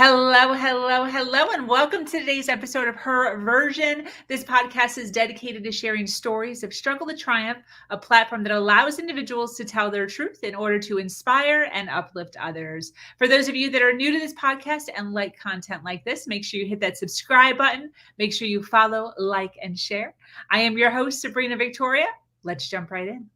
Hello, hello, hello, and welcome to today's episode of Her Version. This podcast is dedicated to sharing stories of struggle to triumph, a platform that allows individuals to tell their truth in order to inspire and uplift others. For those of you that are new to this podcast and like content like this, make sure you hit that subscribe button. Make sure you follow, like, and share. I am your host, Sabrina Victoria. Let's jump right in.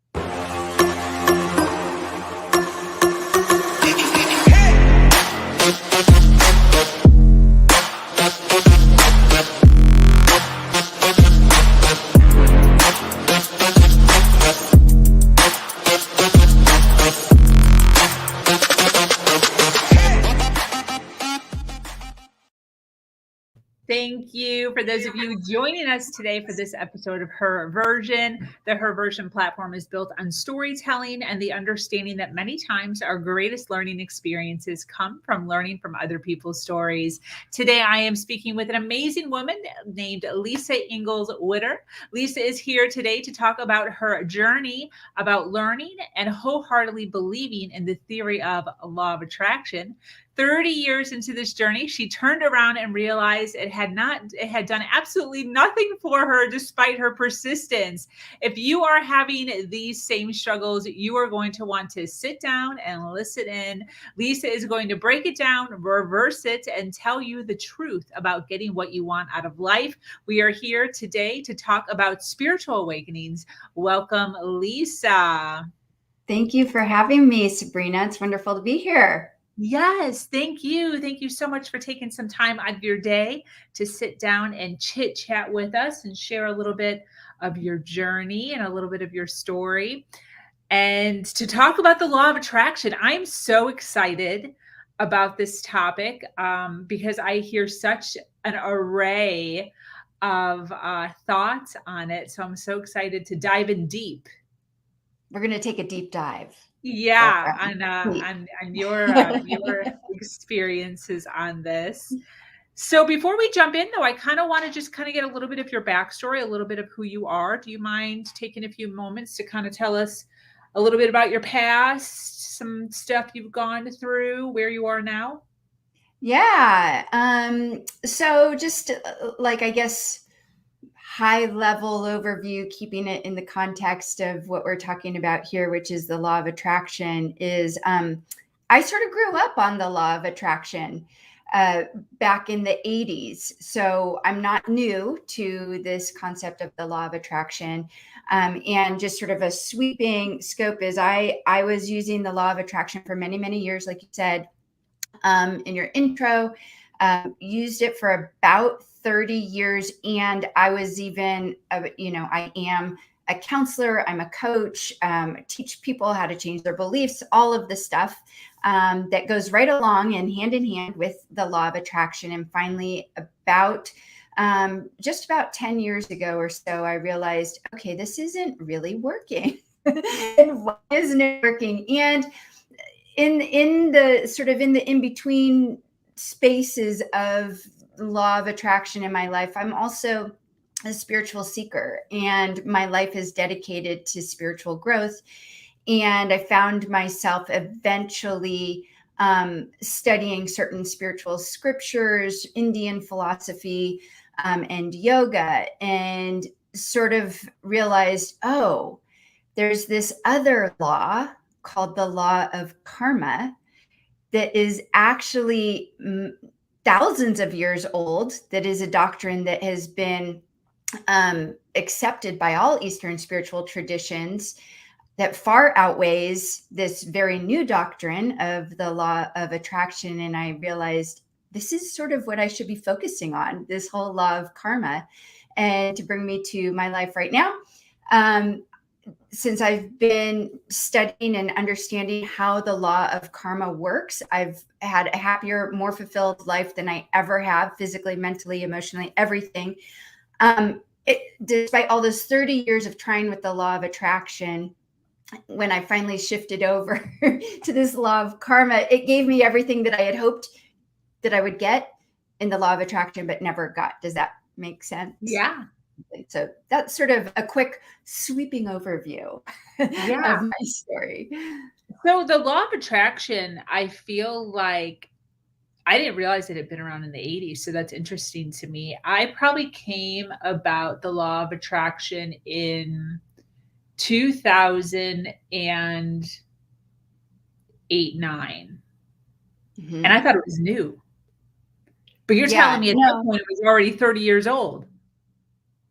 Thank you for those of you joining us today for this episode of Her Version. The Her Version platform is built on storytelling and the understanding that many times our greatest learning experiences come from learning from other people's stories. Today, I am speaking with an amazing woman named Lisa Ingalls Witter. Lisa is here today to talk about her journey about learning and wholeheartedly believing in the theory of law of attraction. 30 years into this journey, she turned around and realized it had done absolutely nothing for her despite her persistence. If you are having these same struggles, you are going to want to sit down and listen in. Lisa is going to break it down, reverse it, and tell you the truth about getting what you want out of life. We are here today to talk about spiritual awakenings. Welcome, Lisa. Thank you for having me, Sabrina. It's wonderful to be here. Yes, thank you. Thank you so much for taking some time out of your day to sit down and chit chat with us and share a little bit of your journey and a little bit of your story and to talk about the law of attraction. I'm so excited about this topic because I hear such an array of thoughts on it. So I'm so excited to dive in deep. We're going to take a deep dive. Yeah, on your experiences on this. So before we jump in, though, I kind of want to just kind of get a little bit of your backstory, a little bit of who you are. Do you mind taking a few moments to kind of tell us a little bit about your past, some stuff you've gone through, where you are now? Yeah. So just I guess, high level overview, keeping it in the context of what we're talking about here, which is the law of attraction, is I sort of grew up on the law of attraction back in the 80s. So I'm not new to this concept of the law of attraction. And just sort of a sweeping scope is I was using the law of attraction for many, many years, like you said in your intro, used it for about 30 years. And I was even, I am a counselor, I'm a coach, teach people how to change their beliefs, all of the stuff that goes right along and hand in hand with the law of attraction. And finally, just about 10 years ago or so, I realized, okay, this isn't really working. And why isn't it working? And in the sort of in the in-between spaces of law of attraction in my life, I'm also a spiritual seeker, and my life is dedicated to spiritual growth. And I found myself eventually studying certain spiritual scriptures, Indian philosophy, and yoga, and sort of realized, oh, there's this other law called the law of karma that is actually thousands of years old, that is a doctrine that has been accepted by all Eastern spiritual traditions, that far outweighs this very new doctrine of the law of attraction. And I realized this is sort of what I should be focusing on, this whole law of karma. And to bring me to my life right now, since I've been studying and understanding how the law of karma works, I've had a happier, more fulfilled life than I ever have, physically, mentally, emotionally, everything. Despite all those 30 years of trying with the law of attraction, when I finally shifted over to this law of karma, it gave me everything that I had hoped that I would get in the law of attraction, but never got. Does that make sense? Yeah. So that's sort of a quick sweeping overview of my story. So the law of attraction, I feel like I didn't realize it had been around in the 80s. So that's interesting to me. I probably came about the law of attraction in 2008, 9. Mhm. And I thought it was new. But you're Yeah, telling me at that no. point it was already 30 years old.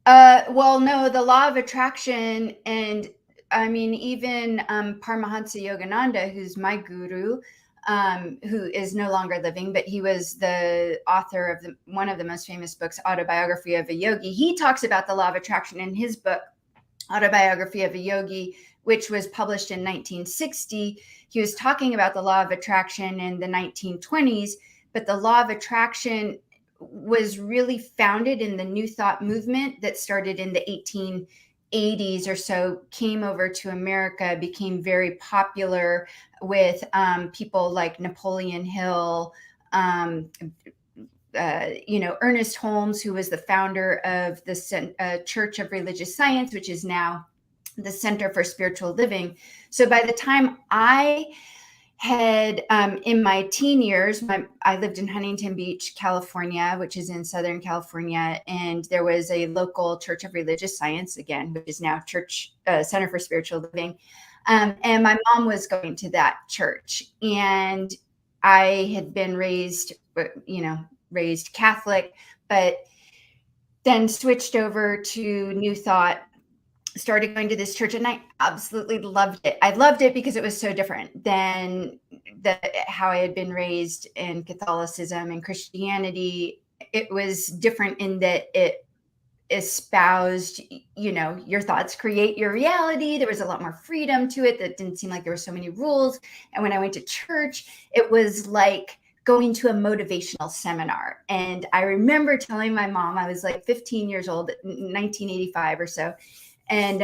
Well, no, the law of attraction, and I mean, even Paramahansa Yogananda, who's my guru, who is no longer living, but he was the author of one of the most famous books, Autobiography of a Yogi. He talks about the law of attraction in his book, Autobiography of a Yogi, which was published in 1960. He was talking about the law of attraction in the 1920s, but the law of attraction was really founded in the New Thought movement that started in the 1880s or so, came over to America, became very popular with people like Napoleon Hill, Ernest Holmes, who was the founder of the Church of Religious Science, which is now the Center for Spiritual Living. So by the time I had, in my teen years, I lived in Huntington Beach, California, which is in Southern California, and there was a local Church of Religious Science, again, which is now Center for Spiritual Living. And my mom was going to that church, and I had been raised Catholic, but then switched over to New Thought, started going to this church, and I absolutely loved it. I loved it because it was so different than how I had been raised in Catholicism and Christianity. It was different in that it espoused, your thoughts create your reality. There was a lot more freedom to it. That didn't seem like there were so many rules. And when I went to church, it was like going to a motivational seminar. And I remember telling my mom, I was like 15 years old, 1985 or so. And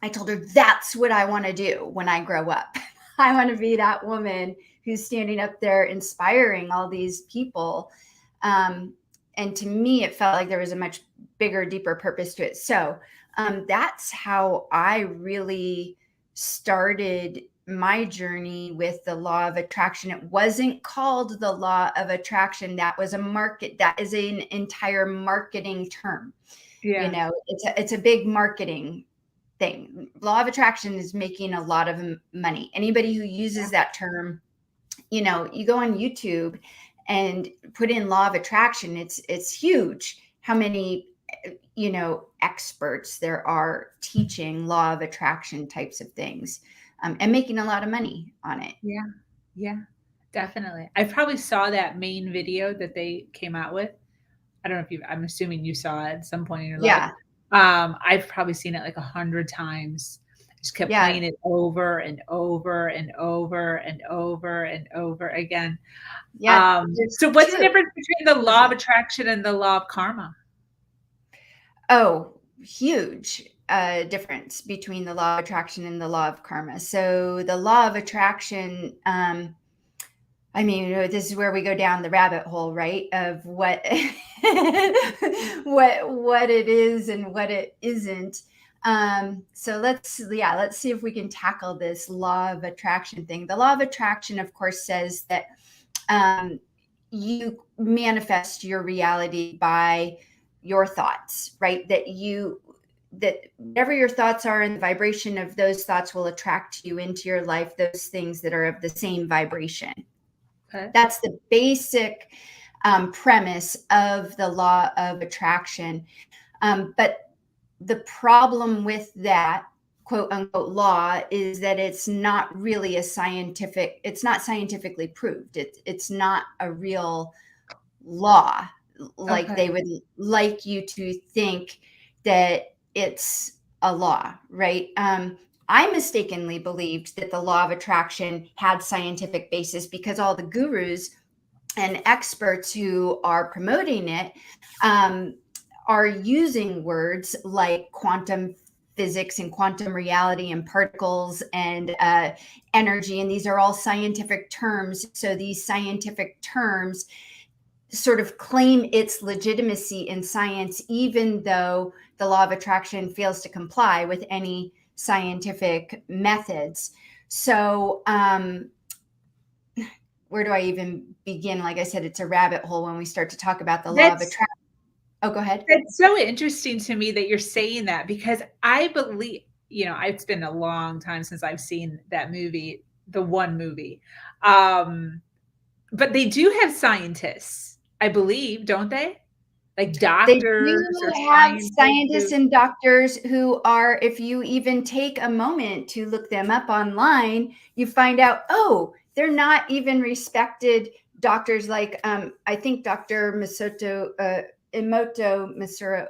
I told her, that's what I want to do when I grow up. I want to be that woman who's standing up there inspiring all these people. And to me, it felt like there was a much bigger, deeper purpose to it. So that's how I really started my journey with the law of attraction. It wasn't called the law of attraction. That was that is an entire marketing term. Yeah. It's a big marketing thing. Law of attraction is making a lot of money. Anybody who uses that term, you go on YouTube and put in law of attraction, it's huge how many experts there are teaching law of attraction types of things, and making a lot of money on it. Yeah, definitely. I probably saw that main video that they came out with. I don't know if I'm assuming you saw it at some point in your life. Yeah. I've probably seen it like 100 times. Just kept playing it over and over and over and over and over again. Yeah. So what's the difference between the law of attraction and the law of karma? Oh, huge difference between the law of attraction and the law of karma. So the law of attraction, this is where we go down the rabbit hole, right? Of what what it is and what it isn't. So let's see if we can tackle this law of attraction thing. The law of attraction, of course, says that you manifest your reality by your thoughts, right? That whatever your thoughts are and the vibration of those thoughts will attract you into your life, those things that are of the same vibration. Okay. That's the basic premise of the law of attraction. But the problem with that quote unquote law is that it's not really it's not scientifically proved. It's not a real law. Like they would like you to think that it's a law, right? I mistakenly believed that the law of attraction had scientific basis because all the gurus and experts who are promoting it are using words like quantum physics and quantum reality and particles and energy. And these are all scientific terms. So these scientific terms sort of claim its legitimacy in science, even though the law of attraction fails to comply with any scientific methods. So where do I even begin? Like I said, it's a rabbit hole when we start to talk about the law of attraction. Oh, go ahead. That's so interesting to me that you're saying that, because I believe, it's been a long time since I've seen that movie, the one movie. But they do have scientists, I believe, don't they? Like They doctors do or have scientists scientists and doctors who are, if you even take a moment to look them up online, you find out, oh, they're not even respected doctors. Like I think Dr. Emoto Misuro,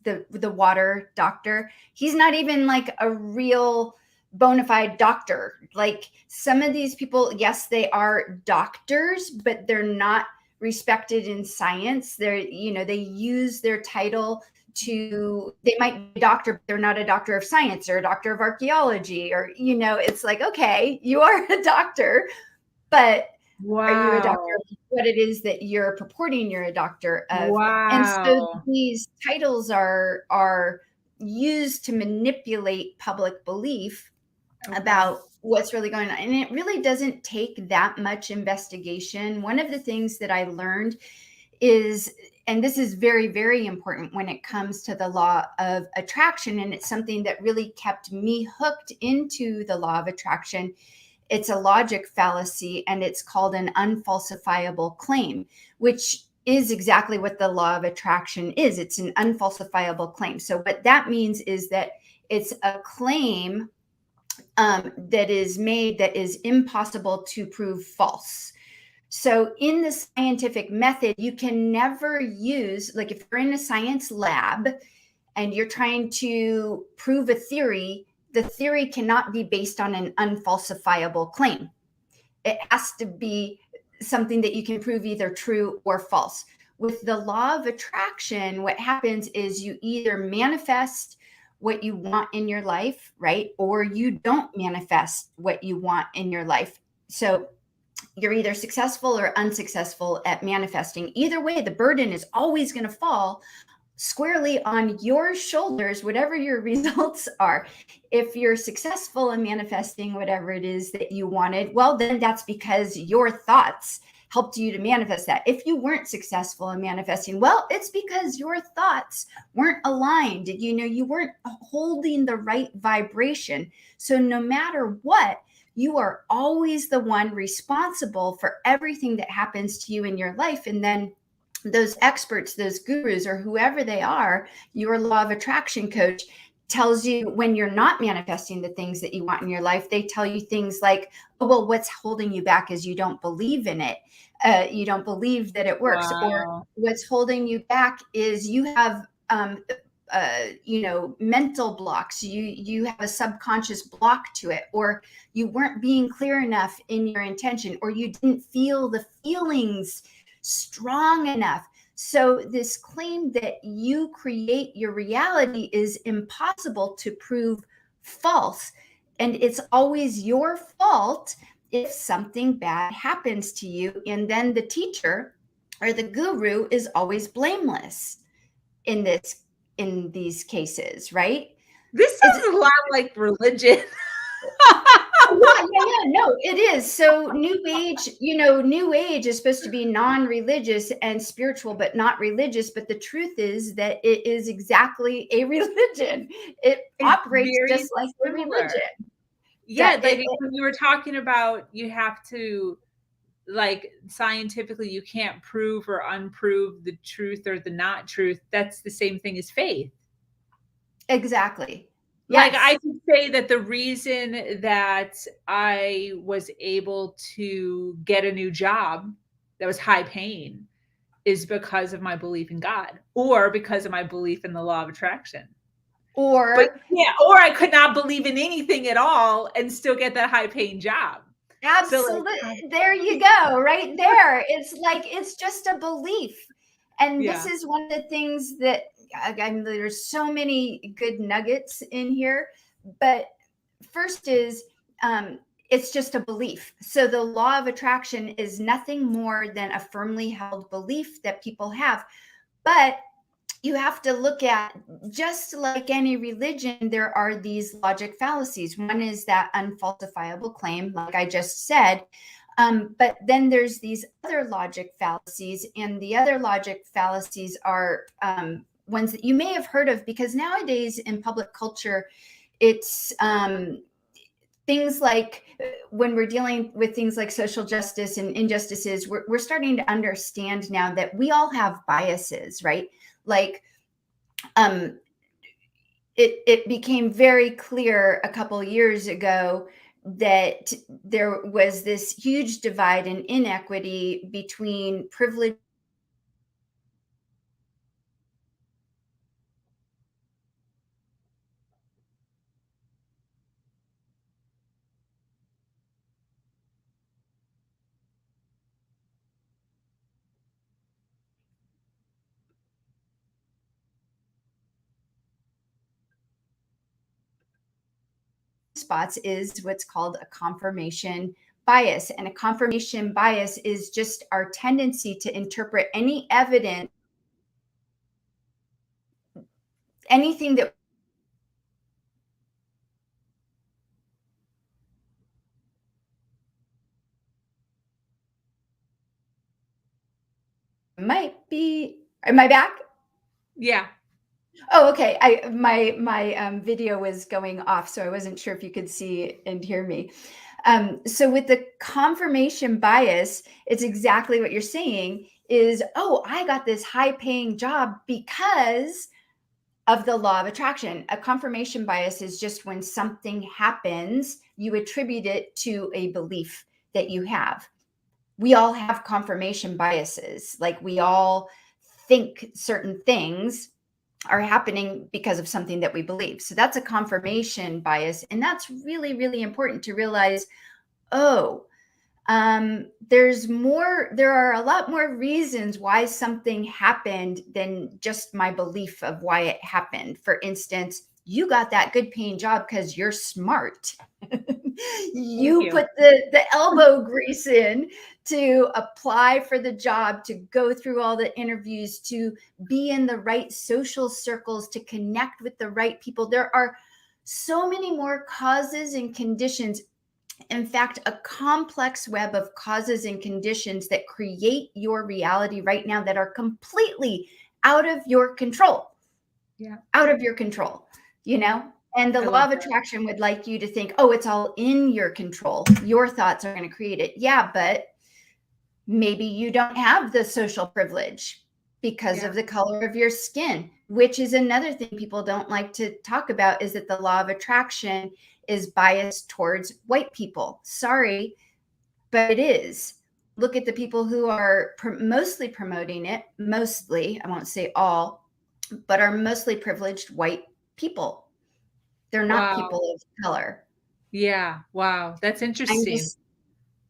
the water doctor, he's not even like a real bona fide doctor. Like some of these people, yes, they are doctors, but they're not respected in science. They use their title to, they might be a doctor, but they're not a doctor of science or a doctor of archaeology, or it's like, okay, you are a doctor, but are you a doctor of what it is that you're purporting you're a doctor of? Wow. And so these titles are used to manipulate public belief about what's really going on. And it really doesn't take that much investigation. One of the things that I learned is, and this is very, very important when it comes to the law of attraction, and it's something that really kept me hooked into the law of attraction. It's a logic fallacy, and it's called an unfalsifiable claim, which is exactly what the law of attraction is. It's an unfalsifiable claim. So what that means is that it's a claim that is made that is impossible to prove false. So in the scientific method, you can never use, like if you're in a science lab and you're trying to prove a theory, the theory cannot be based on an unfalsifiable claim. It has to be something that you can prove either true or false. With the law of attraction, what happens is you either manifest what you want in your life, right? Or you don't manifest what you want in your life. So you're either successful or unsuccessful at manifesting. Either way, the burden is always going to fall squarely on your shoulders, whatever your results are. If you're successful in manifesting whatever it is that you wanted, well, then that's because your thoughts helped you to manifest that. If you weren't successful in manifesting, well, it's because your thoughts weren't aligned. You weren't holding the right vibration. So no matter what, you are always the one responsible for everything that happens to you in your life. And then those experts, those gurus, or whoever they are, your law of attraction coach tells you when you're not manifesting the things that you want in your life. They tell you things like, oh, well, what's holding you back is you don't believe in it. You don't believe that it works. Wow. Or what's holding you back is you have mental blocks. You have a subconscious block to it, or you weren't being clear enough in your intention, or you didn't feel the feelings strong enough. So this claim that you create your reality is impossible to prove false. And it's always your fault if something bad happens to you. And then the teacher or the guru is always blameless in these cases, right? This sounds a lot like religion. Yeah, no, it is. So New Age is supposed to be non-religious and spiritual, but not religious. But the truth is that it is exactly a religion. It's operates just like a religion. Yeah, when you were talking about, you have to, like, scientifically, you can't prove or unprove the truth or the not truth. That's the same thing as faith. Exactly. Yes. Like I could say that the reason that I was able to get a new job that was high paying is because of my belief in God, or because of my belief in the law of attraction. Or I could not believe in anything at all and still get that high paying job. Absolutely. So there you go, right there. It's like, it's just a belief. And this is one of the things that, again, there's so many good nuggets in here, but first is, it's just a belief. So the law of attraction is nothing more than a firmly held belief that people have. But you have to look at, just like any religion, there are these logic fallacies. One is that unfalsifiable claim, like I just said. But then there's these other logic fallacies, and the other logic fallacies are ones that you may have heard of, because nowadays in public culture, it's things like when we're dealing with things like social justice and injustices, we're starting to understand now that we all have biases, right? Like, it became very clear a couple years ago that there was this huge divide and inequity between privilege spots is what's called a confirmation bias. And a confirmation bias is just our tendency to interpret any evidence, anything that might be. Am I back? Yeah. Oh, okay. My video was going off, so I wasn't sure if you could see and hear me. So with the confirmation bias, it's exactly what you're saying is, oh, I got this high paying job because of the law of attraction. A confirmation bias is just when something happens, you attribute it to a belief that you have. We all have confirmation biases. Like, we all think certain things are happening because of something that we believe. So that's a confirmation bias. And that's really, really important to realize, oh, there are a lot more reasons why something happened than just my belief of why it happened. For instance, you got that good paying job because you're smart. you put the elbow grease in to apply for the job, to go through all the interviews, to be in the right social circles, to connect with the right people. There are so many more causes and conditions. In fact, a complex web of causes and conditions that create your reality right now that are completely out of your control. Yeah. Out of your control, you know? And the law of attraction would like you to think, oh, it's all in your control. Your thoughts are going to create it. Yeah, but maybe you don't have the social privilege because of the color of your skin, which is another thing people don't like to talk about, is that the law of attraction is biased towards white people. Sorry, but it is. Look at the people who are mostly promoting it, mostly, I won't say all, but are mostly privileged white people. They're not people of color. Yeah. Wow. That's interesting.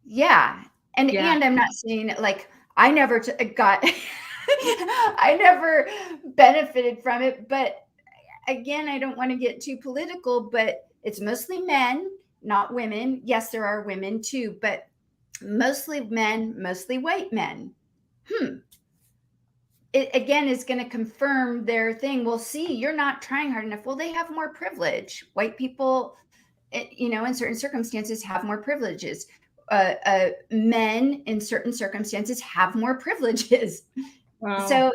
Yeah. And I'm not saying, like, I never got, I never benefited from it. But again, I don't want to get too political, but it's mostly men, not women. Yes, there are women too, but mostly men, mostly white men. It again is going to confirm their thing. Well, see, you're not trying hard enough. Well, they have more privilege. White people, in certain circumstances, have more privileges. Men in certain circumstances have more privileges. Wow. So,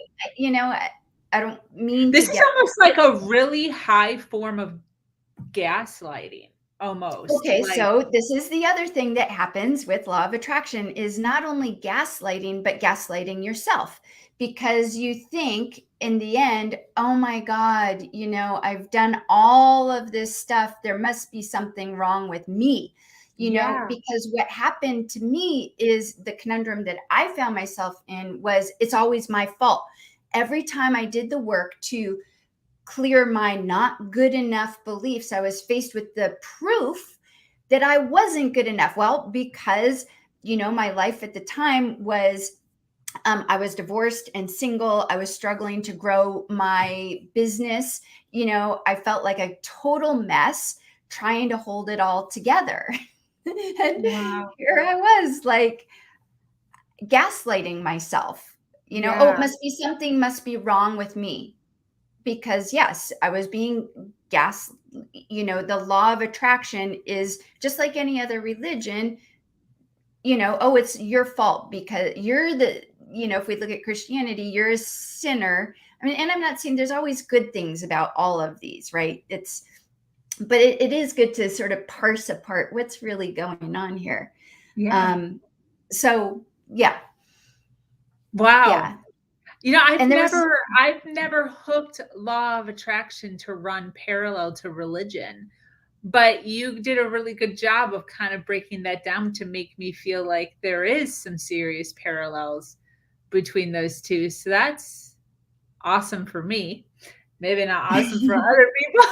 I don't mean this is almost like a really high form of gaslighting. Almost. Okay, so this is the other thing that happens with law of attraction, is not only gaslighting, but gaslighting yourself, because you think in the end, oh my God, I've done all of this stuff. There must be something wrong with me, because what happened to me is the conundrum that I found myself in was, it's always my fault. Every time I did the work to clear my not good enough beliefs, I was faced with the proof that I wasn't good enough. Well, because, my life at the time was, I was divorced and single. I was struggling to grow my business. I felt like a total mess trying to hold it all together. And here I was, like, gaslighting myself, oh, something must be wrong with me. Because yes, I was being the law of attraction is just like any other religion. oh, it's your fault because you're if we look at Christianity, you're a sinner. I mean, and I'm not saying there's always good things about all of these, right? But it is good to sort of parse apart what's really going on here. Yeah. So yeah. Wow. Yeah. I've never hooked law of attraction to run parallel to religion, but you did a really good job of kind of breaking that down to make me feel like there is some serious parallels between those two. So that's awesome for me. Maybe not awesome for other people.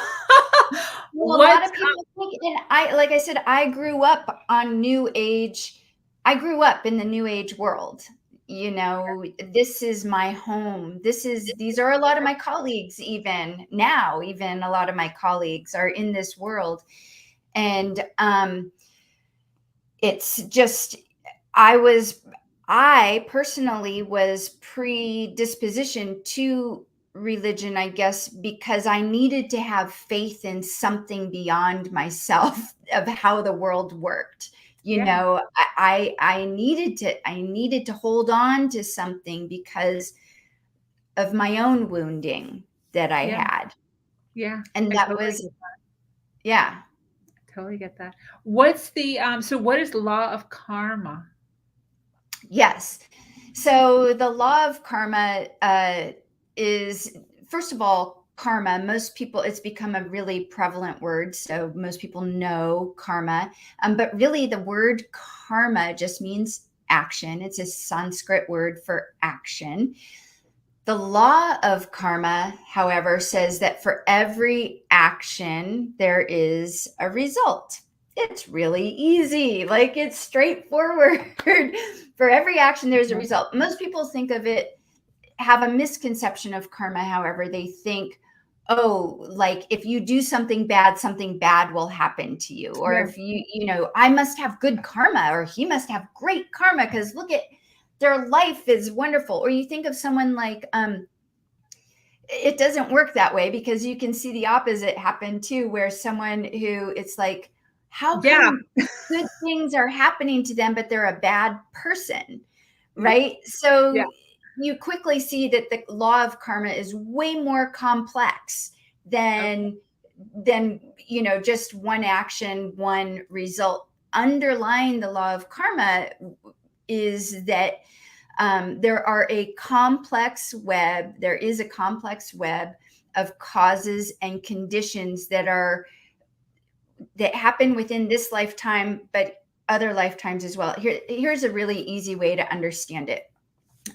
Well, a lot of people think, and like I said, I grew up on New Age. I grew up in the New Age world. This is my home. These are a lot of my colleagues, even now, even a lot of my colleagues are in this world. And it's just, I personally was predispositioned to religion, I guess, because I needed to have faith in something beyond myself of how the world worked. I needed to hold on to something because of my own wounding that I had. Yeah. And that was, yeah. Totally get that. What's the so what is law of karma? Yes. So the law of karma is, first of all, karma. Most people, it's become a really prevalent word. So most people know karma. But really the word karma just means action. It's a Sanskrit word for action. The law of karma, however, says that for every action, there is a result. It's really easy. Like, it's straightforward. For every action, there's a result. Most people think of it, have a misconception of karma. However, they think, oh, like if you do something bad will happen to you. Or if I must have good karma, or he must have great karma because look at their life is wonderful. Or you think of someone like, it doesn't work that way, because you can see the opposite happen too, where someone who it's like, how come good things are happening to them, but they're a bad person, right? So you quickly see that the law of karma is way more complex than just one action, one result. Underlying the law of karma is that there is a complex web of causes and conditions that happen within this lifetime, but other lifetimes as well. Here's a really easy way to understand it.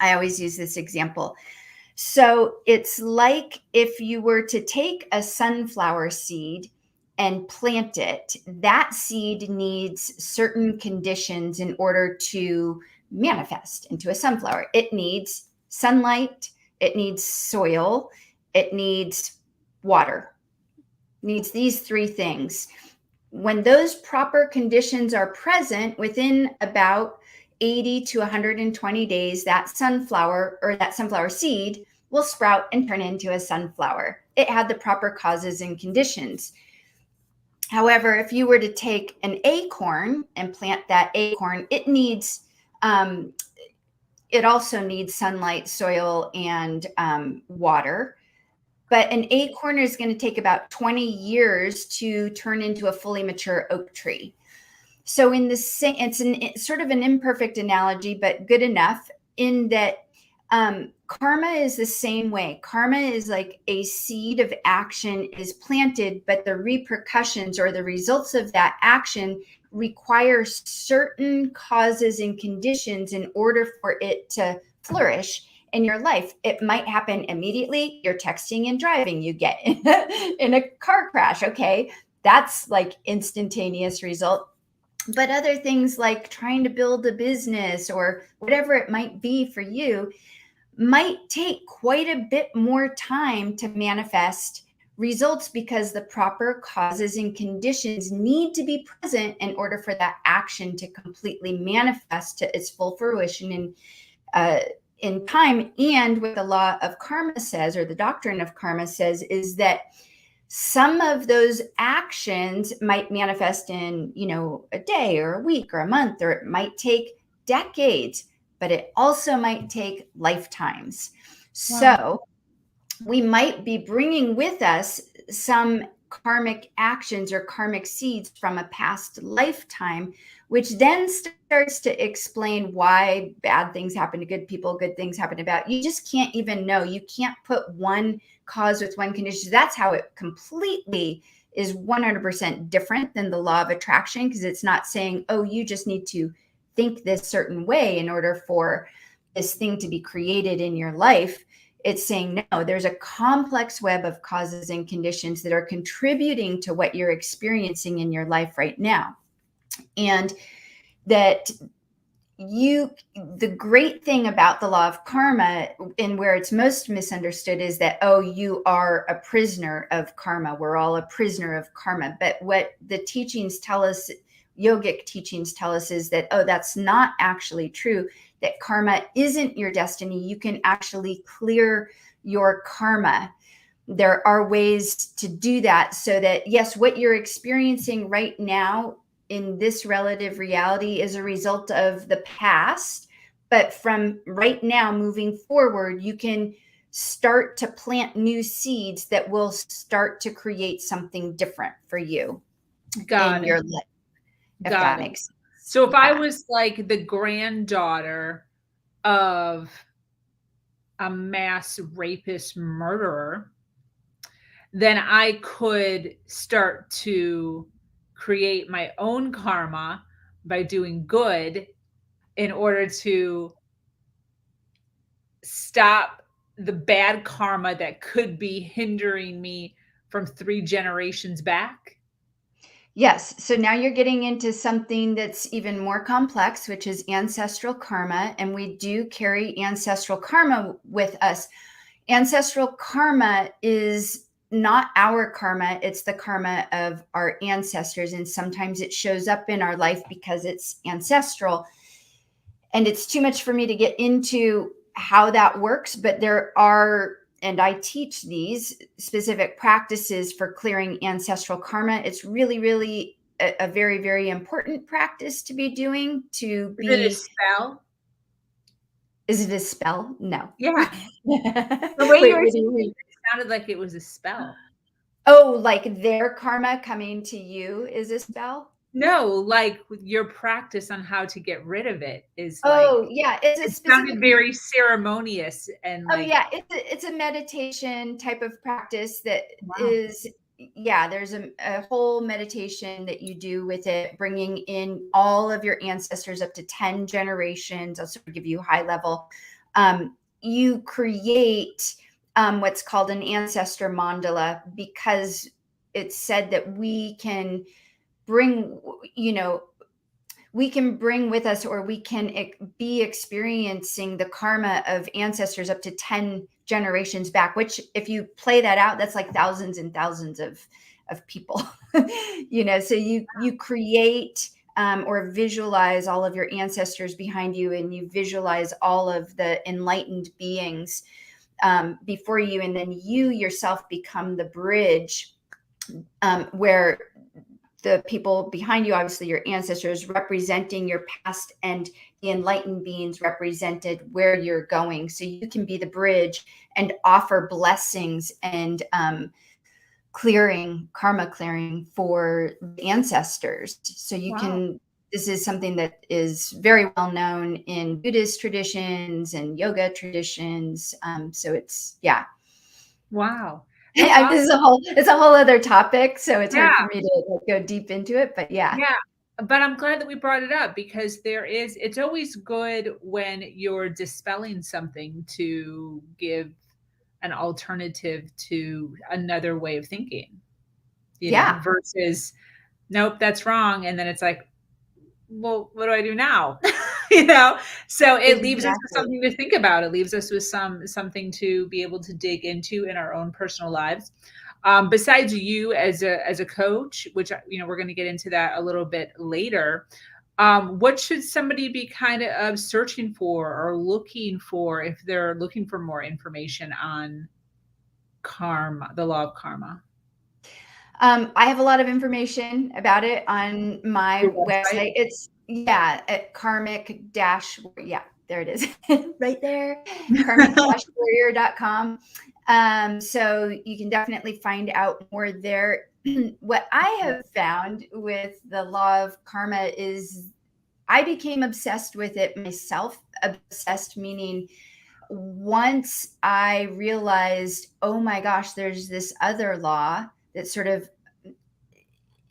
I always use this example. So it's like if you were to take a sunflower seed and plant it, that seed needs certain conditions in order to manifest into a sunflower. It needs sunlight, it needs soil, it needs water. It needs these three things. When those proper conditions are present, within about 80 to 120 days, that sunflower or that sunflower seed will sprout and turn into a sunflower. It had the proper causes and conditions. However, if you were to take an acorn and plant that acorn, it also needs sunlight, soil, and water. But an acorn is going to take about 20 years to turn into a fully mature oak tree. So it's sort of an imperfect analogy, but good enough in that karma is the same way. Karma is like a seed of action is planted, but the repercussions or the results of that action require certain causes and conditions in order for it to flourish in your life. It might happen immediately. You're texting and driving, you get in a car crash. Okay, that's like instantaneous result. But other things like trying to build a business or whatever it might be for you might take quite a bit more time to manifest results, because the proper causes and conditions need to be present in order for that action to completely manifest to its full fruition in time. And what the law of karma says, or the doctrine of karma says, is that Some of those actions might manifest in, a day or a week or a month, or it might take decades, but it also might take lifetimes. Wow. So we might be bringing with us some karmic actions or karmic seeds from a past lifetime, which then starts to explain why bad things happen to good people, good things happen to bad. You just can't even know. You can't put one cause with one condition. That's how it completely is 100% different than the law of attraction, because it's not saying, oh, you just need to think this certain way in order for this thing to be created in your life. It's saying, no, there's a complex web of causes and conditions that are contributing to what you're experiencing in your life right now. And that the great thing about the law of karma, and where it's most misunderstood, is that, oh, you are a prisoner of karma. We're all a prisoner of karma. But what the teachings tell us, yogic teachings tell us, is that, oh, that's not actually true, that karma isn't your destiny. You can actually clear your karma. There are ways to do that, so that, yes, what you're experiencing right now in this relative reality is a result of the past. But from right now moving forward, you can start to plant new seeds that will start to create something different for you in your life, if that makes sense. So if I was like the granddaughter of a mass rapist murderer, then I could start to create my own karma by doing good in order to stop the bad karma that could be hindering me from 3 generations back. Yes. So now you're getting into something that's even more complex, which is ancestral karma. And we do carry ancestral karma with us. Ancestral karma is not our karma. It's the karma of our ancestors. And sometimes it shows up in our life because it's ancestral. And it's too much for me to get into how that works, but there are, and I teach these specific practices for clearing ancestral karma. It's really, really a very, very important practice to be doing. Is it a spell? Is it a spell? No. Yeah. The way you were saying it sounded like it was a spell. Oh, like their karma coming to you is a spell? No, like your practice on how to get rid of it is Oh, yeah. It's a it specific. sounded very ceremonious and Oh, yeah. It's a meditation type of practice that is, there's a whole meditation that you do with it, bringing in all of your ancestors up to 10 generations. I'll sort of give you high level. You create what's called an ancestor mandala, because it's said that we can bring, we can bring with us, or we can be experiencing the karma of ancestors up to 10 generations back, which, if you play that out, that's like thousands and thousands of people. So you create or visualize all of your ancestors behind you, and you visualize all of the enlightened beings before you, and then you yourself become the bridge where the people behind you, obviously your ancestors, representing your past, and the enlightened beings represented where you're going. So you can be the bridge and offer blessings and karma clearing for the ancestors. So you can, this is something that is very well known in Buddhist traditions and yoga traditions. So it's, Wow. It's a whole other topic, so it's hard for me to go deep into it, but yeah. But I'm glad that we brought it up, because it's always good when you're dispelling something to give an alternative to another way of thinking, versus, nope, that's wrong. And then it's like, well, what do I do now? So it leaves us with something to think about. It leaves us with something to be able to dig into in our own personal lives. Besides you as a coach, which, we're going to get into that a little bit later. What should somebody be kind of searching for or looking for if they're looking for more information on karma, the law of karma? I have a lot of information about it on my Your website? website. It's at karmic dash, yeah, there it is, right there, karmic-warrior.com. So you can definitely find out more there. What I have found with the law of karma is I became obsessed with it myself. Obsessed meaning once I realized, oh my gosh, there's this other law that sort of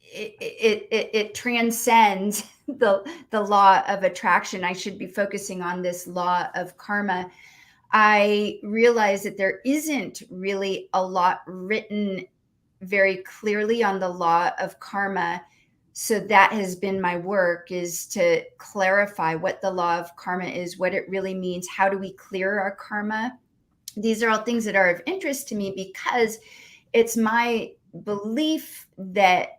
it transcends the law of attraction. I should be focusing on this law of karma. I realize that there isn't really a lot written very clearly on the law of karma. So that has been my work, is to clarify what the law of karma is, what it really means, how do we clear our karma. These are all things that are of interest to me because it's my belief that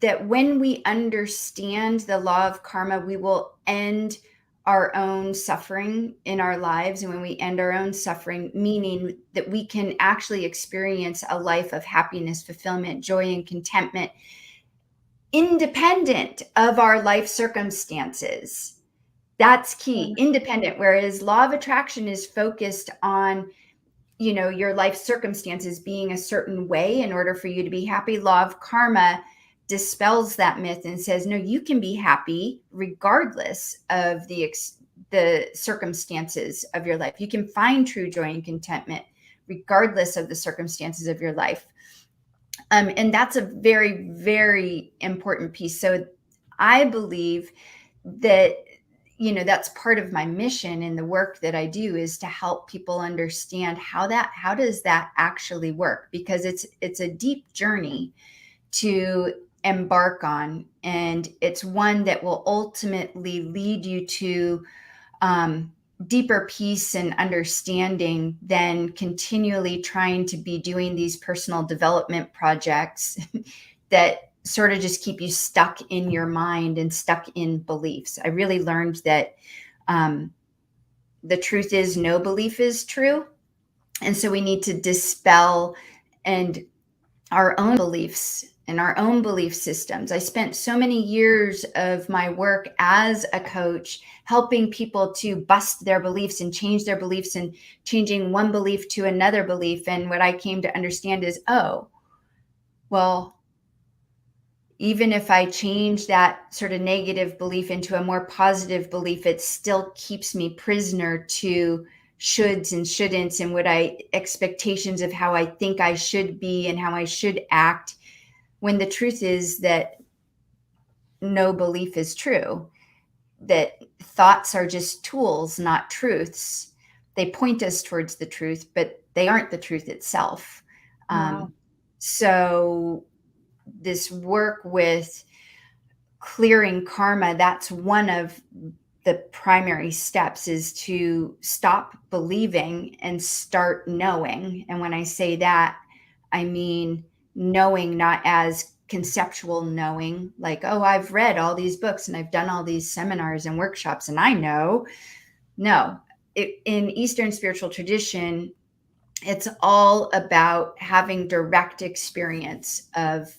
that when we understand the law of karma, we will end our own suffering in our lives. And when we end our own suffering, meaning that we can actually experience a life of happiness, fulfillment, joy, and contentment, independent of our life circumstances. That's key, independent. Whereas law of attraction is focused on, your life circumstances being a certain way in order for you to be happy. Law of karma dispels that myth and says, no, you can be happy regardless of the circumstances of your life. You can find true joy and contentment regardless of the circumstances of your life. And that's a very, very important piece. So I believe that that's part of my mission in the work that I do, is to help people understand how does that actually work, because it's a deep journey to embark on, and it's one that will ultimately lead you to deeper peace and understanding than continually trying to be doing these personal development projects that sort of just keep you stuck in your mind and stuck in beliefs. I really learned that the truth is no belief is true. And so we need to dispel and our own beliefs and our own belief systems. I spent so many years of my work as a coach helping people to bust their beliefs and change their beliefs and changing one belief to another belief. And what I came to understand is, oh, well, even if I change that sort of negative belief into a more positive belief, it still keeps me prisoner to shoulds and shouldn'ts and expectations of how I think I should be and how I should act, when the truth is that no belief is true, that thoughts are just tools, not truths. They point us towards the truth, but they aren't the truth itself. Wow. So this work with clearing karma, that's one of the primary steps, is to stop believing and start knowing. And when I say that, I mean knowing not as conceptual knowing, like, oh, I've read all these books and I've done all these seminars and workshops and I know. No, in Eastern spiritual tradition, it's all about having direct experience of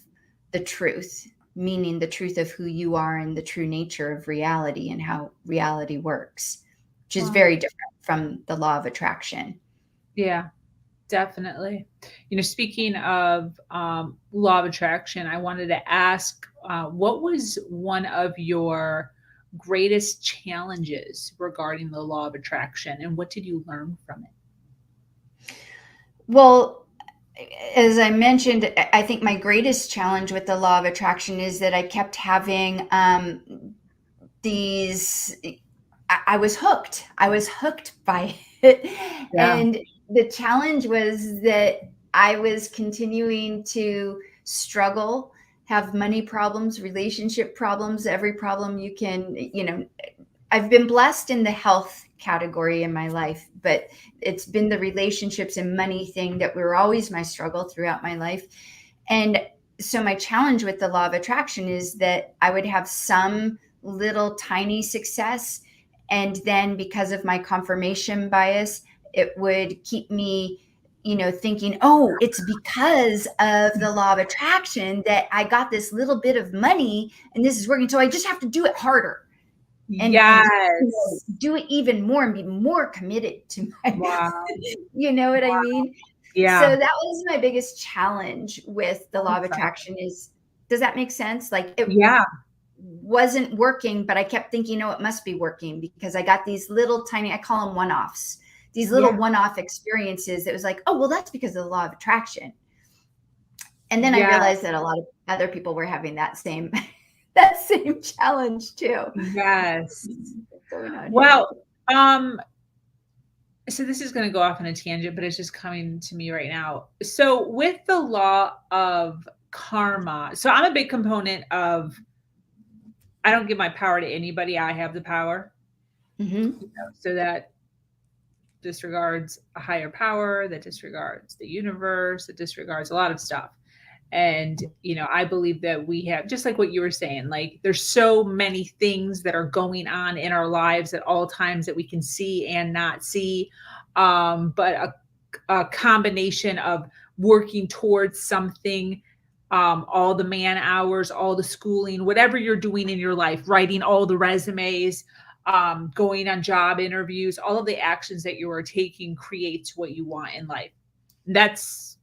the truth, meaning the truth of who you are and the true nature of reality and how reality works, which is very different from the law of attraction. Yeah, definitely. Speaking of law of attraction, I wanted to ask, what was one of your greatest challenges regarding the law of attraction, and what did you learn from it? Well, as I mentioned, I think my greatest challenge with the law of attraction is that I kept having these, I was hooked. I was hooked by it. Yeah. And the challenge was that I was continuing to struggle, have money problems, relationship problems, every problem you can, I've been blessed in the health category in my life, but it's been the relationships and money thing that were always my struggle throughout my life. And so my challenge with the law of attraction is that I would have some little tiny success, and then because of my confirmation bias, it would keep me thinking, oh, it's because of the law of attraction that I got this little bit of money and this is working. So I just have to do it harder and Yes. do it even more and be more committed to my, Wow. you know what I mean? Yeah. So that was my biggest challenge with the law of attraction does that make sense? Like it wasn't working, but I kept thinking, no, it must be working because I got these little tiny, I call them one-offs, these little one-off experiences. It was like, oh, well, that's because of the law of attraction. And then I realized that a lot of other people were having that same challenge too. Yes. Going on well, so this is going to go off on a tangent, but it's just coming to me right now. So with the law of karma, so I'm a big component of, I don't give my power to anybody. I have the power. So that disregards a higher power, that disregards the universe, that disregards a lot of stuff. And, I believe that we have, just like what you were saying, like there's so many things that are going on in our lives at all times that we can see and not see. But a combination of working towards something, all the man hours, all the schooling, whatever you're doing in your life, writing all the resumes, going on job interviews, all of the actions that you are taking creates what you want in life. That's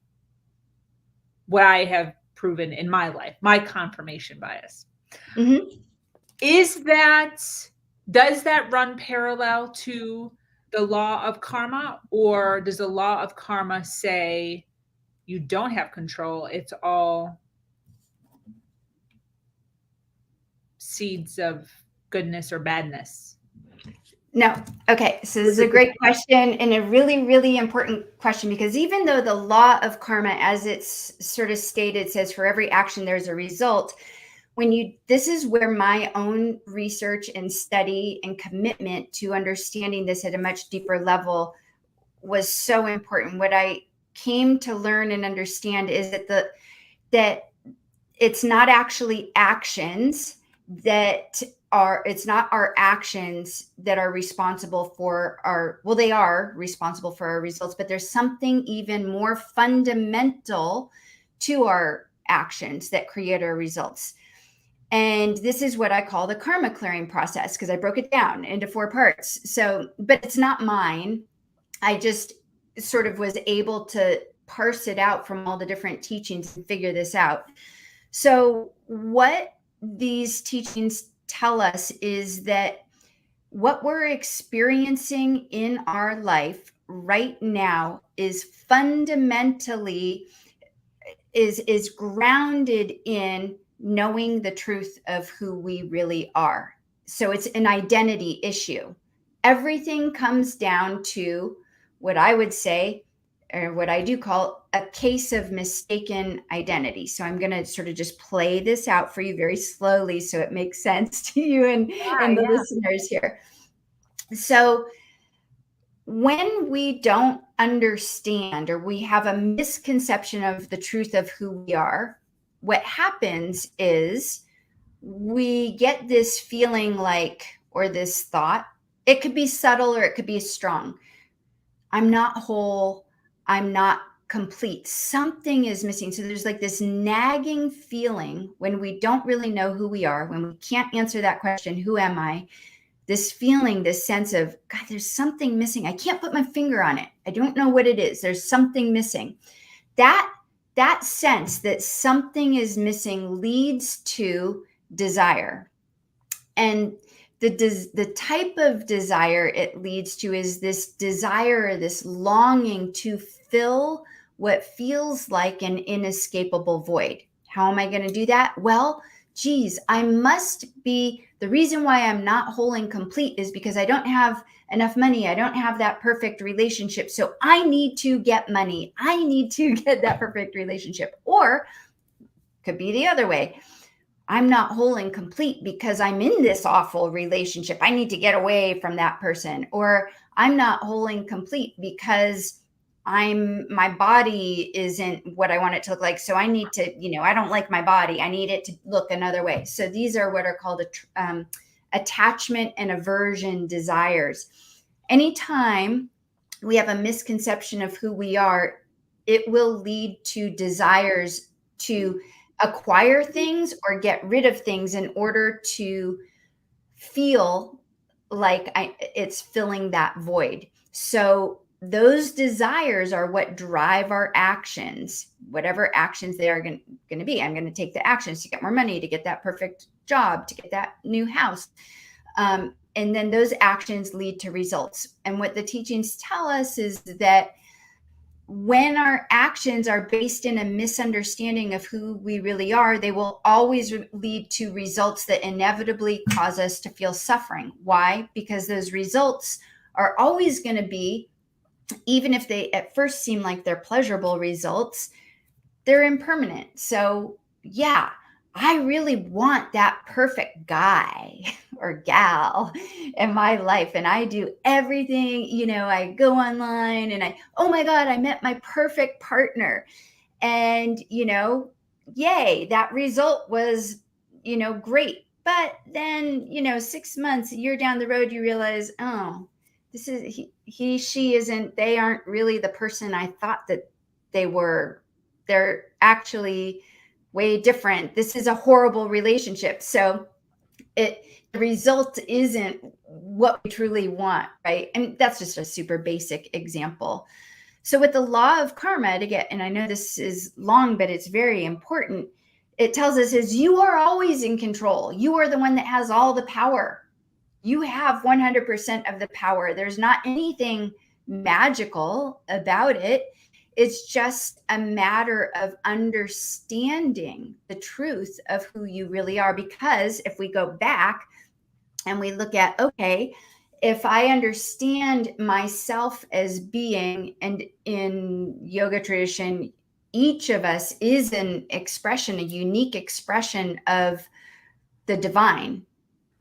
what I have proven in my life, my confirmation bias. Does that run parallel to the law of karma, or does the law of karma say you don't have control? It's all seeds of goodness or badness. No. Okay. So this is a great question and a really, really important question, because even though the law of karma, as it's sort of stated, says for every action, there's a result. This is where my own research and study and commitment to understanding this at a much deeper level was so important. What I came to learn and understand is that it's not actually actions it's not our actions that are responsible for they are responsible for our results, but there's something even more fundamental to our actions that create our results. And this is what I call the karma clearing process, because I broke it down into 4 parts. So, but it's not mine. I just sort of was able to parse it out from all the different teachings and figure this out. So what these teachings tell us is that what we're experiencing in our life right now is fundamentally is grounded in knowing the truth of who we really are. So it's an identity issue. Everything comes down to what I would say, or what I do call, a case of mistaken identity. So I'm going to sort of just play this out for you very slowly so it makes sense to you and the listeners here. So when we don't understand, or we have a misconception of the truth of who we are, what happens is we get this feeling like, or this thought, it could be subtle or it could be strong. I'm not whole. I'm not complete. Something is missing. So there's like this nagging feeling when we don't really know who we are, when we can't answer that question, who am I? This feeling, this sense of, God, there's something missing. I can't put my finger on it. I don't know what it is. There's something missing. That sense that something is missing leads to desire. And the type of desire it leads to is this desire, this longing to fill what feels like an inescapable void. How am I going to do that? Well, geez, the reason why I'm not whole and complete is because I don't have enough money. I don't have that perfect relationship. So I need to get money. I need to get that perfect relationship. Or could be the other way. I'm not whole and complete because I'm in this awful relationship. I need to get away from that person. Or I'm not whole and complete because my body isn't what I want it to look like. So I need to, I don't like my body. I need it to look another way. So these are what are called attachment and aversion desires. Anytime we have a misconception of who we are, it will lead to desires to acquire things or get rid of things in order to feel like it's filling that void. So those desires are what drive our actions, whatever actions they are going to be. I'm going to take the actions to get more money, to get that perfect job, to get that new house. And then those actions lead to results. And what the teachings tell us is that when our actions are based in a misunderstanding of who we really are, they will always lead to results that inevitably cause us to feel suffering. Why? Because those results are always going to be, even if they at first seem like they're pleasurable results, they're impermanent. So yeah, I really want that perfect guy or gal in my life. And I do everything, I go online and oh my God, I met my perfect partner. And, yay, that result was, great. But then, 6 months, a year down the road, you realize, oh, this is they aren't really the person I thought that they were. They're actually way different. This is a horrible relationship. So the result isn't what we truly want, right? And that's just a super basic example. So with the law of karma, to get, and I know this is long, but it's very important. It tells us is you are always in control. You are the one that has all the power. You have 100% of the power. There's not anything magical about it. It's just a matter of understanding the truth of who you really are. Because if we go back and we look at, okay, if I understand myself as being, and in yoga tradition, each of us is an expression, a unique expression of the divine.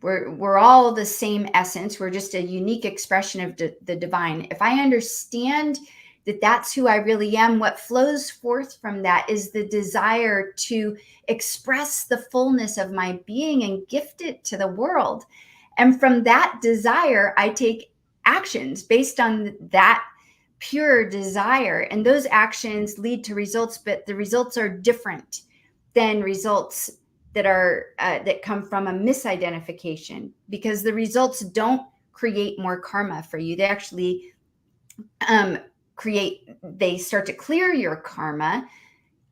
We're all the same essence. We're just a unique expression of the divine. If I understand that that's who I really am, what flows forth from that is the desire to express the fullness of my being and gift it to the world. And from that desire, I take actions based on that pure desire. And those actions lead to results, but the results are different than results that come from a misidentification, because the results don't create more karma for you. They actually they start to clear your karma,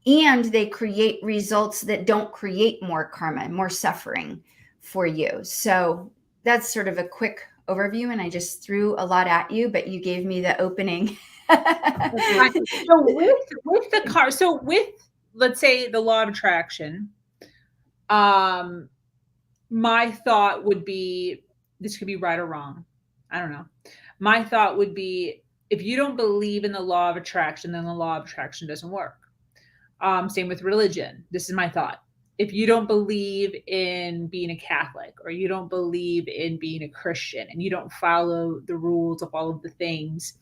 and they create results that don't create more karma, more suffering for you. So that's sort of a quick overview, and I just threw a lot at you, but you gave me the opening. So with the car, so with, let's say, the law of attraction, my thought would be, this could be right or wrong, I don't know. My thought would be, if you don't believe in the law of attraction, then the law of attraction doesn't work. Same with religion. This is my thought. If you don't believe in being a Catholic, or you don't believe in being a Christian, and you don't follow the rules of all of the things,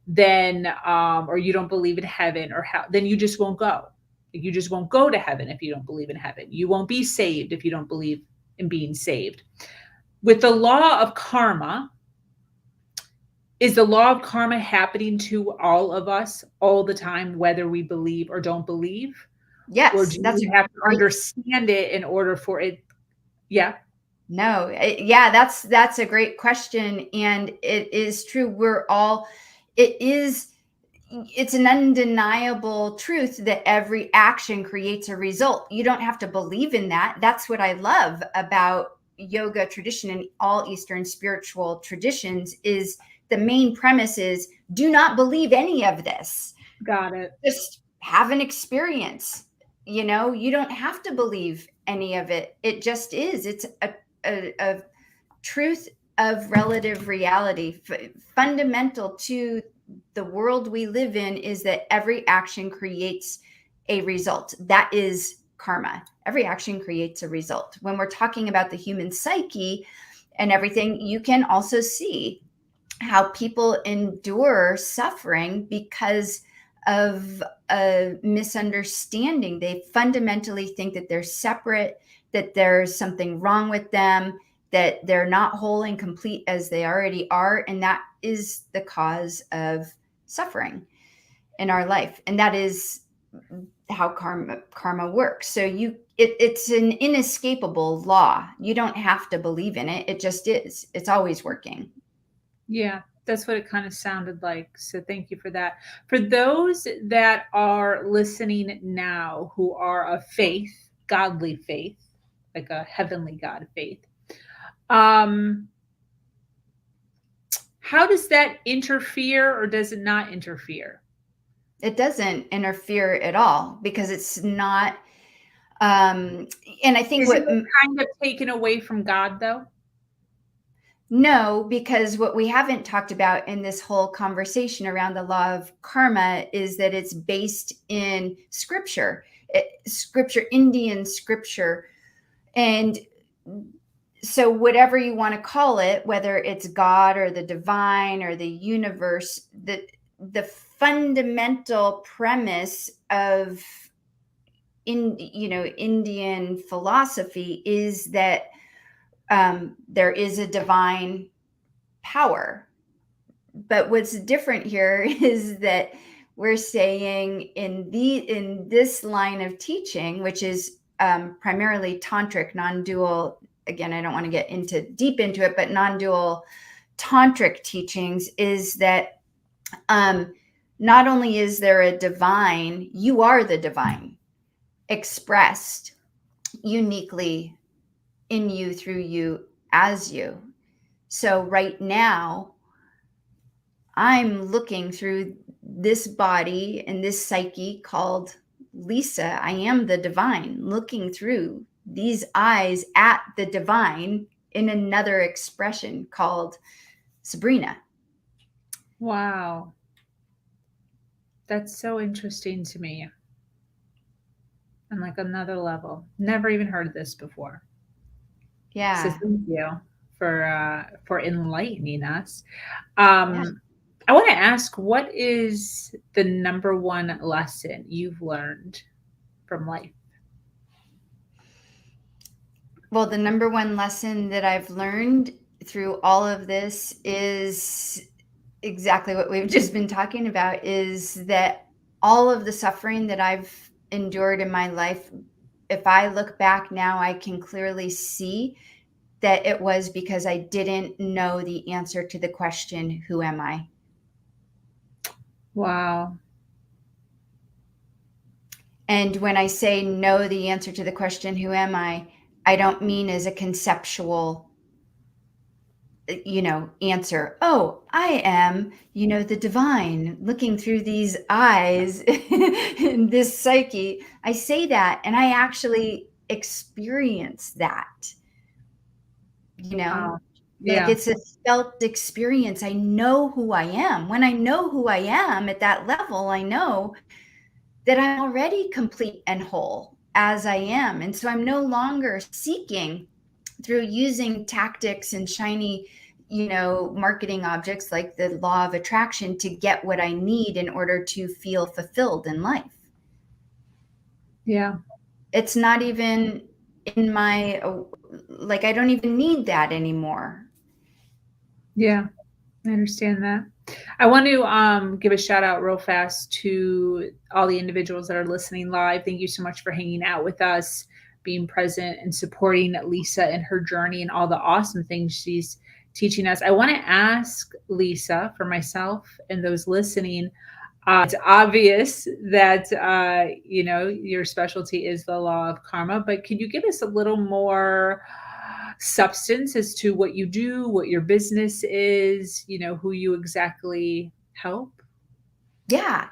then, or you don't believe in heaven or hell, then you just won't go. You just won't go to heaven if you don't believe in heaven. You won't be saved if you don't believe in being saved. With the law of karma, is the law of karma happening to all of us all the time, whether we believe or don't believe? Yes. Or do you have to understand it in order for it? Yeah. No. Yeah, that's a great question. And it is true. It's an undeniable truth that every action creates a result. You don't have to believe in that. That's what I love about yoga tradition and all Eastern spiritual traditions, is the main premise is do not believe any of this. Got it. Just have an experience. You don't have to believe any of it. It just is. It's a truth of relative reality. Fundamental to the world we live in is that every action creates a result. That is karma. Every action creates a result. When we're talking about the human psyche and everything, you can also see how people endure suffering because of a misunderstanding. They fundamentally think that they're separate, that there's something wrong with them, that they're not whole and complete as they already are. And that is the cause of suffering. in our life. And that is how karma works. So it's an inescapable law. You don't have to believe in it. It just is. It's always working. Yeah, that's what it kind of sounded like. So thank you for that. For those that are listening now who are of faith, godly faith, like a heavenly God faith, how does that interfere or does it not interfere? It doesn't interfere at all because it's not. And I think Is it kind of taken away from God though? No, because what we haven't talked about in this whole conversation around the law of karma is that it's based in scripture, Indian scripture. And so whatever you want to call it, whether it's God or the divine or the universe, the fundamental premise of Indian philosophy is that there is a divine power. But what's different here is that we're saying in this line of teaching, which is primarily tantric, non-dual. Again, I don't want to get deep into it, but non-dual tantric teachings is that not only is there a divine, you are the divine expressed uniquely in you, through you, as you. So right now, I'm looking through this body and this psyche called Lisa. I am the divine, looking through these eyes at the divine in another expression called Sabrina. Wow. That's so interesting to me. On like another level. Never even heard this before. Yeah. So thank you for enlightening us. I want to ask, what is the number one lesson you've learned from life? Well, the number one lesson that I've learned through all of this is exactly what we've just been talking about, is that all of the suffering that I've endured in my life, if I look back now, I can clearly see that it was because I didn't know the answer to the question, who am I? Wow. And when I say know the answer to the question, who am I don't mean as a conceptual, answer. Oh, I am, the divine looking through these eyes in this psyche. I say that and I actually experience that, Wow. like it's a felt experience. I know who I am. When I know who I am at that level, I know that I'm already complete and whole as I am. And so I'm no longer seeking through using tactics and shiny, marketing objects like the law of attraction to get what I need in order to feel fulfilled in life. Yeah. It's not even in my, I don't even need that anymore. Yeah, I understand that. I want to give a shout out real fast to all the individuals that are listening live. Thank you so much for hanging out with us, being present and supporting Lisa in her journey and all the awesome things she's teaching us. I want to ask Lisa, for myself and those listening, it's obvious that, your specialty is the law of karma, but can you give us a little more substance as to what you do, what your business is, who you exactly help? Yeah.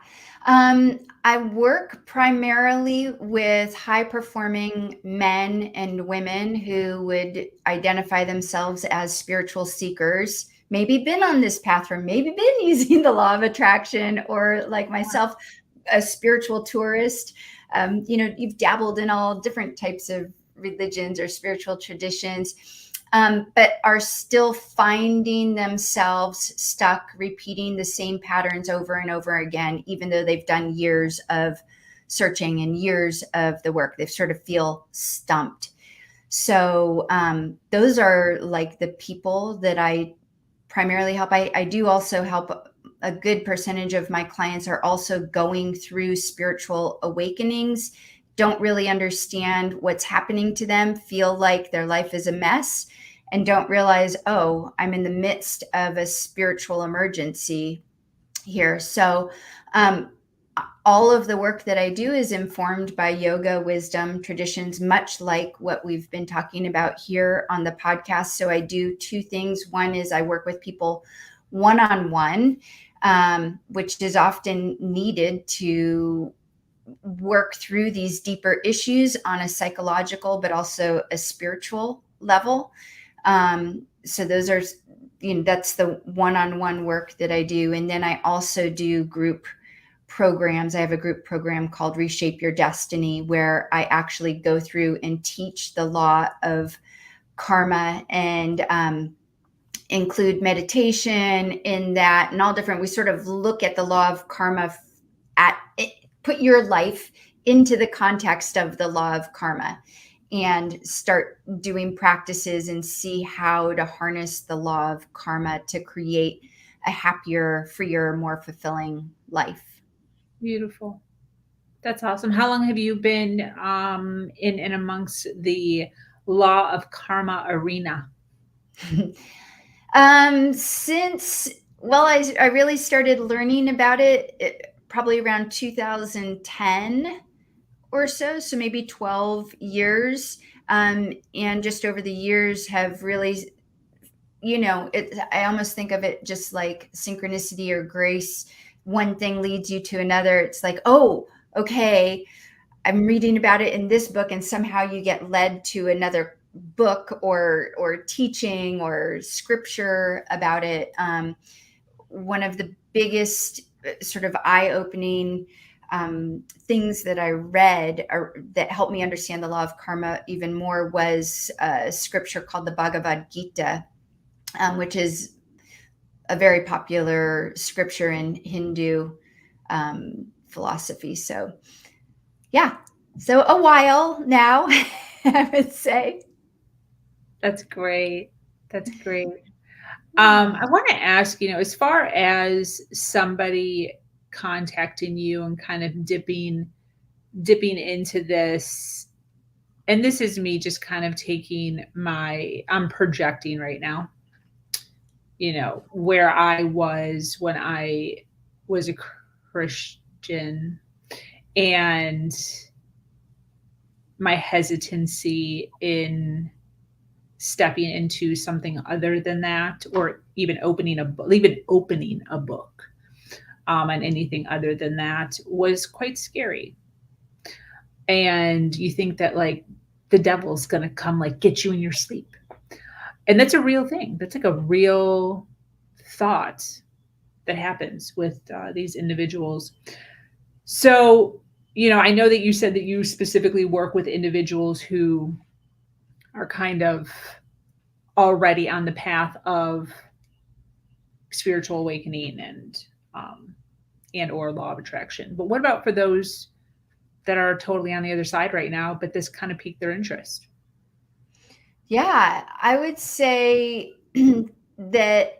I work primarily with high performing men and women who would identify themselves as spiritual seekers, maybe been on this path or maybe been using the law of attraction, or like myself, a spiritual tourist. You've dabbled in all different types of religions or spiritual traditions, but are still finding themselves stuck, repeating the same patterns over and over again, even though they've done years of searching and years of the work. They sort of feel stumped. So those are like the people that I primarily help. I do also help a good percentage of my clients are also going through spiritual awakenings, don't really understand what's happening to them, feel like their life is a mess, and don't realize, oh, I'm in the midst of a spiritual emergency here. So all of the work that I do is informed by yoga, wisdom, traditions, much like what we've been talking about here on the podcast. So I do two things. One is I work with people one-on-one, which is often needed to work through these deeper issues on a psychological, but also a spiritual level. So those are, that's the one-on-one work that I do. And then I also do group programs. I have a group program called Reshape Your Destiny, where I actually go through and teach the law of karma and include meditation in that and all different. We sort of look at the law of karma put your life into the context of the law of karma and start doing practices and see how to harness the law of karma to create a happier, freer, more fulfilling life. Beautiful. That's awesome. How long have you been in and amongst the law of karma arena? Since, well, I really started learning about it probably around 2010 or so maybe 12 years. And just over the years have really, I almost think of it just like synchronicity or grace. One thing leads you to another. It's like, oh, okay, I'm reading about it in this book, and somehow you get led to another book or teaching or scripture about it. One of the biggest sort of eye-opening things that I read that helped me understand the law of karma even more was a scripture called the Bhagavad Gita, which is a very popular scripture in Hindu philosophy. So yeah, so a while now, I would say. That's great. That's great. I want to ask, as far as somebody contacting you and kind of dipping into this, and this is me just kind of I'm projecting right now, where I was when I was a Christian and my hesitancy in stepping into something other than that, or even opening a book on anything other than that was quite scary. And you think that like the devil's going to come like get you in your sleep. And that's a real thing. That's like a real thought that happens with these individuals. So, I know that you said that you specifically work with individuals who are kind of already on the path of spiritual awakening and or law of attraction. But what about for those that are totally on the other side right now, but this kind of piqued their interest? Yeah, I would say that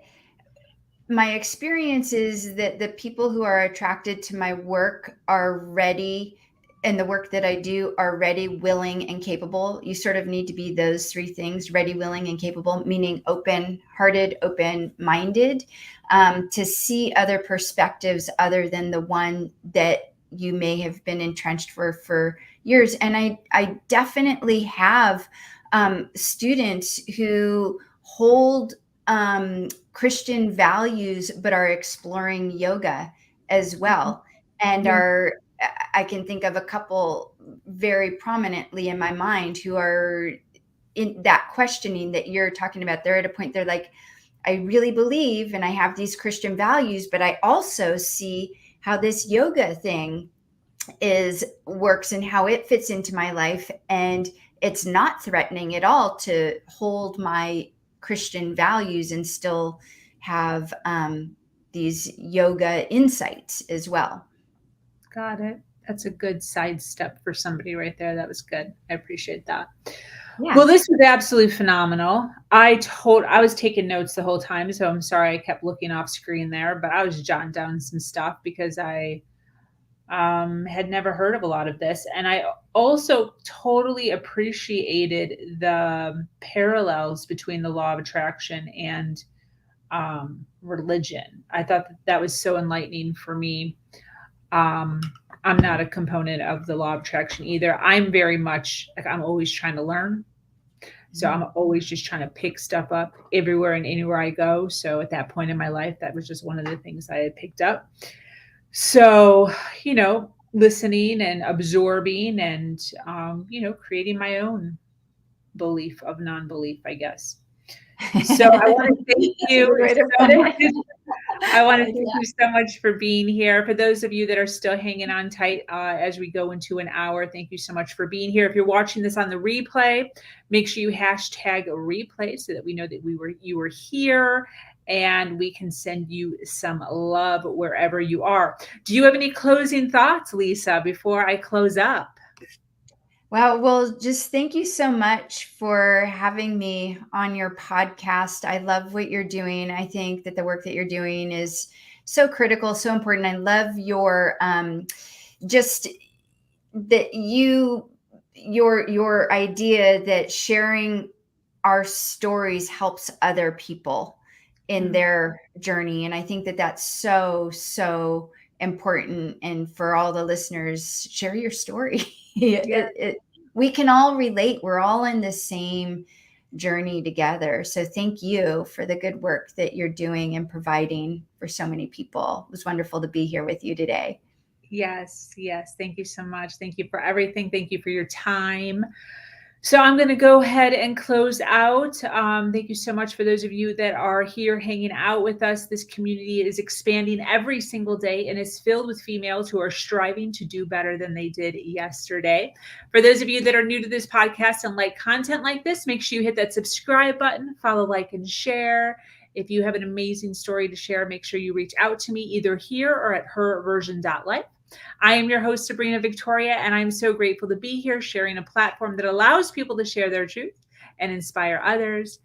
my experience is that the people who are attracted to my work are ready, and the work that I do are ready, willing, and capable. You sort of need to be those three things: ready, willing, and capable, meaning open-hearted, open-minded, to see other perspectives other than the one that you may have been entrenched for years. And I definitely have students who hold Christian values, but are exploring yoga as well. And I can think of a couple very prominently in my mind who are in that questioning that you're talking about. They're at a point, they're like, I really believe and I have these Christian values, but I also see how this yoga thing works and how it fits into my life. And it's not threatening at all to hold my Christian values and still have these yoga insights as well. Got it. That's a good sidestep for somebody right there. That was good. I appreciate that. Yeah. Well, this was absolutely phenomenal. I was taking notes the whole time, so I'm sorry I kept looking off screen there, but I was jotting down some stuff because I had never heard of a lot of this. And I also totally appreciated the parallels between the law of attraction and religion. I thought that was so enlightening for me. Um, I'm not a component of the law of attraction either. I'm very much like I'm always trying to learn. So I'm always just trying to pick stuff up everywhere and anywhere I go. So at that point in my life, that was just one of the things I had picked up. So, listening and absorbing and, creating my own belief of non-belief, I guess. So I want to thank you so much. I want to thank you so much for being here. For those of you that are still hanging on tight as we go into an hour, thank you so much for being here. If you're watching this on the replay, make sure you hashtag replay so that we know that you were here and we can send you some love wherever you are. Do you have any closing thoughts, Lisa, before I close up? Well, just thank you so much for having me on your podcast. I love what you're doing. I think that the work that you're doing is so critical, so important. I love your just that your idea that sharing our stories helps other people in their journey. And I think that that's so important. And for all the listeners, share your story. Yeah. We can all relate. We're all in the same journey together. So thank you for the good work that you're doing and providing for so many people. It was wonderful to be here with you today. Yes. Thank you so much. Thank you for everything. Thank you for your time. So I'm going to go ahead and close out. Thank you so much for those of you that are here hanging out with us. This community is expanding every single day and is filled with females who are striving to do better than they did yesterday. For those of you that are new to this podcast and like content like this, make sure you hit that subscribe button, follow, like, and share. If you have an amazing story to share, make sure you reach out to me either here or at herversion.life. I am your host, Sabrina Victoria, and I'm so grateful to be here sharing a platform that allows people to share their truth and inspire others.